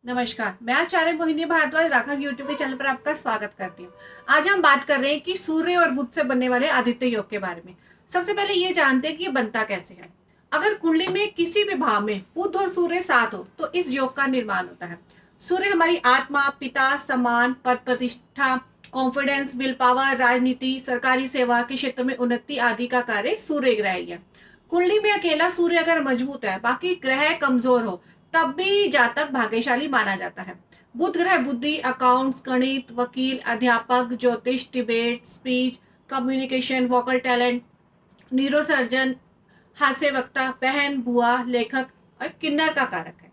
नमस्कार, मैं आचार्य मोहिनी भारद्वाज राघव यूट्यूब के चैनल पर आपका स्वागत करती हूँ। आज हम बात कर रहे हैं कि सूर्य और बुध से बनने वाले आदित्य योग के बारे में। सबसे पहले ये जानते हैं कि ये बनता कैसे है। अगर कुंडली में किसी भी भाव में बुध और सूर्य साथ हो तो इस योग का निर्माण होता है। सूर्य हमारी आत्मा, पिता, सम्मान, पद प्रतिष्ठा, कॉन्फिडेंस, विल पावर, राजनीति, सरकारी सेवा के क्षेत्र में उन्नति आदि का कार्य सूर्य ग्रह ही है। कुंडली में अकेला सूर्य अगर मजबूत है, बाकी ग्रह कमजोर हो, तब भी जातक भाग्यशाली माना जाता है। बुध ग्रह बुद्धि, अकाउंट्स, गणित, वकील, अध्यापक, ज्योतिष, debate, speech, communication, vocal talent, neurosurgeon, हास्य वक्ता, बहन, बुआ, लेखक और किन्नर का कारक है।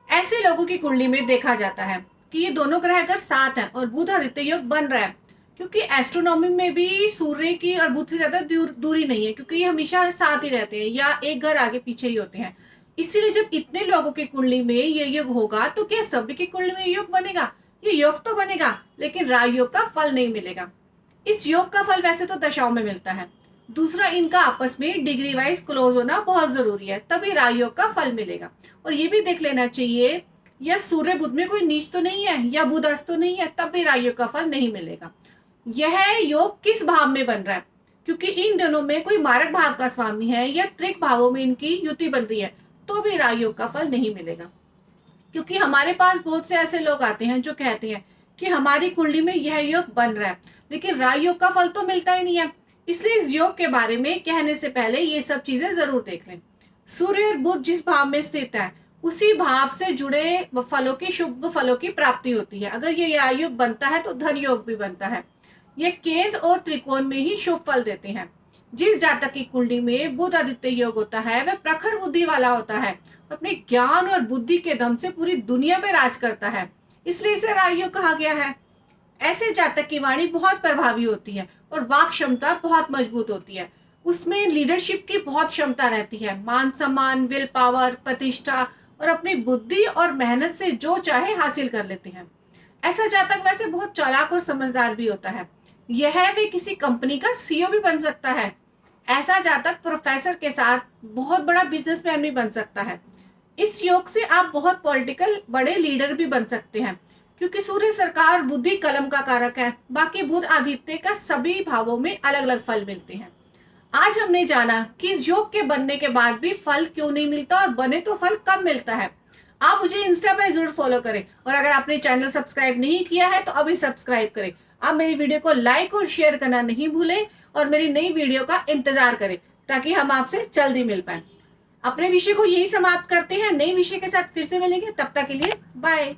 ऐसे लोगों की कुंडली में देखा जाता है कि ये दोनों ग्रह अगर साथ हैं और बुध आदित्य योग बन रहा है, क्योंकि एस्ट्रोनॉमी में भी सूर्य की और बुध से ज्यादा दूरी नहीं है, क्योंकि ये हमेशा साथ ही रहते हैं या एक घर आगे पीछे ही होते हैं। इसीलिए जब इतने लोगों की कुंडली में ये योग होगा तो क्या सभी की कुंडली में योग बनेगा? ये योग तो बनेगा, लेकिन राजयोग का फल नहीं मिलेगा। इस योग का फल वैसे तो दशाओं में मिलता है। दूसरा, इनका आपस में डिग्री वाइज क्लोज होना बहुत जरूरी है, तभी राजयोग का फल मिलेगा। और ये भी देख लेना चाहिए या सूर्य बुध में कोई नीच तो नहीं है या बुध अस्त तो नहीं है, तब भी राजयोग का फल नहीं मिलेगा। यह योग किस भाव में बन रहा है, क्योंकि इन दोनों में कोई मारक भाव का स्वामी है या त्रिक भावों में इनकी युति बन रही है, तो भी राजयोग का फल नहीं मिलेगा। क्योंकि हमारे पास बहुत से ऐसे लोग आते हैं जो कहते हैं कि हमारी कुंडली में यह योग बन रहा है, लेकिन राजयोग का फल तो मिलता ही नहीं है। इसलिए इस योग के बारे में कहने से पहले ये सब चीजें जरूर देख लें। सूर्य और बुध जिस भाव में स्थित है, उसी भाव से जुड़े फलों की, शुभ फलों की प्राप्ति होती है। अगर ये राजयोग बनता है तो धन योग भी बनता है। ये केंद्र और त्रिकोण में ही शुभ फल देते हैं। जिस जातक की कुंडली में बुध आदित्य योग होता है, वह प्रखर बुद्धि वाला होता है, अपने ज्ञान और बुद्धि के दम से पूरी दुनिया में राज करता है, इसलिए इसे राजयोग कहा गया है। ऐसे जातक की वाणी बहुत प्रभावी होती है और वाक क्षमता बहुत मजबूत होती है। उसमें लीडरशिप की बहुत क्षमता रहती है। मान सम्मान, विल पावर, प्रतिष्ठा और अपनी बुद्धि और मेहनत से जो चाहे हासिल कर लेते हैं। ऐसा जातक वैसे बहुत चालाक और समझदार भी होता है। यह वे किसी कंपनी का सीईओ भी बन सकता है। ऐसा जातक प्रोफेसर के साथ बहुत बड़ा बिजनेसमैन भी बन सकता है। इस योग से आप बहुत पॉलिटिकल बड़े लीडर भी बन सकते हैं, क्योंकि सूर्य सरकार, बुद्धि कलम का कारक है। बाकी बुध आदित्य का सभी भावों में अलग अलग फल मिलते हैं। आज हमने जाना कि इस योग के बनने के बाद भी फल क्यों नहीं मिलता और बने तो फल कब मिलता है। आप मुझे इंस्टा पे जरूर फॉलो करें, और अगर आपने चैनल सब्सक्राइब नहीं किया है तो अभी सब्सक्राइब करें। आप मेरी वीडियो को लाइक और शेयर करना नहीं भूलें और मेरी नई वीडियो का इंतजार करें, ताकि हम आपसे जल्दी मिल पाए। अपने विषय को यही समाप्त करते हैं, नए विषय के साथ फिर से मिलेंगे। तब तक के लिए बाय।